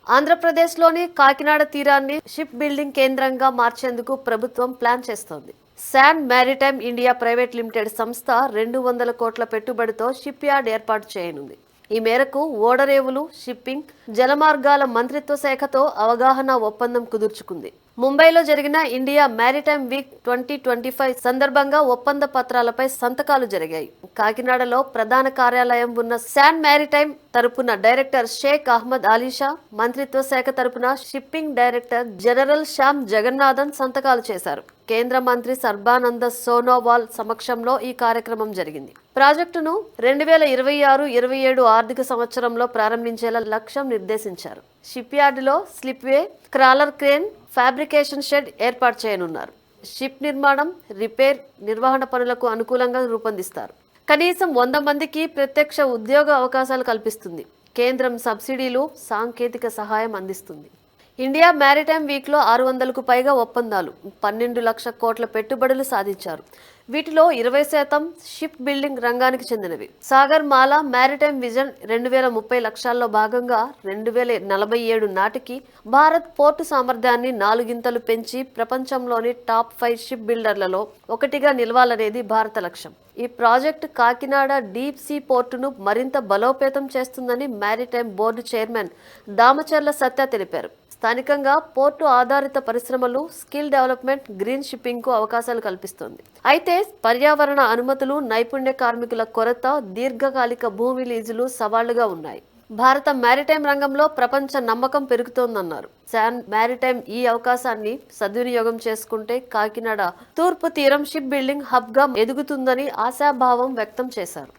ఆంధ్రప్రదేశ్లోని కాకినాడ తీరాన్ని ship building కేంద్రంగా మార్చేందుకు ప్రభుత్వం ప్లాన్ చేస్తోంది. San maritime India private limited సంస్థ 200 కోట్ల పెట్టుబడితో షిప్ యార్డ్ ఏర్పాటు చేయనుంది. ఈ మేరకు ఓడరేవులు, షిప్పింగ్, జలమార్గాల మంత్రిత్వ శాఖతో అవగాహన ఒప్పందం కుదుర్చుకుంది. ముంబైలో జరిగిన ఇండియా మ్యారిటైమ్ వీక్ 2025 సందర్భంగా ఒప్పంద పత్రాలపై సంతకాలు జరిగాయి. కాకినాడలో ప్రధాన కార్యాలయం ఉన్న శాన్ మ్యారిటైమ్ తరపున డైరెక్టర్ షేక్ అహ్మద్ అలీషా, మంత్రిత్వ శాఖ తరపున shipping director general Shyam Jagannathan సంతకాలు చేశారు. కేంద్ర మంత్రి సర్బానంద సోనోవాల్ సమక్షంలో ఈ కార్యక్రమం జరిగింది. ప్రాజెక్టును 2026-27 ఆర్థిక సంవత్సరంలో ప్రారంభించేలా లక్ష్యం నిర్దేశించారు. షిప్ యార్డులో slipway, crawler crane, fabrication shed ఏర్పాటు చేయనున్నారు. షిప్ నిర్మాణం, రిపేర్, నిర్వహణ పనులకు అనుకూలంగా రూపొందిస్తారు. కనీసం 100 మందికి ప్రత్యక్ష ఉద్యోగ అవకాశాలు కల్పిస్తుంది. కేంద్రం సబ్సిడీలు, సాంకేతిక సహాయం అందిస్తుంది. ఇండియా మ్యారిటైమ్ వీక్లో 600కు పైగా ఒప్పందాలు, 12 లక్షల కోట్ల పెట్టుబడులు సాధించారు. వీటిలో 20% షిప్ బిల్డింగ్ రంగానికి చెందినవి. సాగర్ మాలా మ్యారిటైమ్ విజన్ 2030 లక్ష్యాల్లో భాగంగా 2047 నాటికి భారత్ పోర్టు సామర్థ్యాన్ని 4 గింతలు పెంచి ప్రపంచంలోని టాప్ 5 షిప్ బిల్డర్లలో ఒకటిగా నిలవాలనేది భారత లక్ష్యం. ఈ ప్రాజెక్టు కాకినాడ డీప్ సీ పోర్టును మరింత బలోపేతం చేస్తుందని మ్యారిటైమ్ బోర్డు చైర్మన్ దామచర్ల సత్య తెలిపారు. స్థానికంగా పోర్టు ఆధారిత పరిశ్రమలు, స్కిల్ డెవలప్మెంట్, గ్రీన్ షిప్పింగ్ కు అవకాశాలు కల్పిస్తోంది. అయితే పర్యావరణ అనుమతులు, నైపుణ్య కార్మికుల కొరత, దీర్ఘకాలిక భూమి లీజులు సవాళ్లుగా ఉన్నాయి. భారత మ్యారిటైమ్ రంగంలో ప్రపంచ నమ్మకం పెరుగుతోందన్నారు. శాన్ మ్యారిటైమ్ ఈ అవకాశాన్ని సద్వినియోగం చేసుకుంటే కాకినాడ తూర్పు తీరం షిప్ బిల్డింగ్ హబ్ గా ఎదుగుతుందని ఆశాభావం వ్యక్తం చేశారు.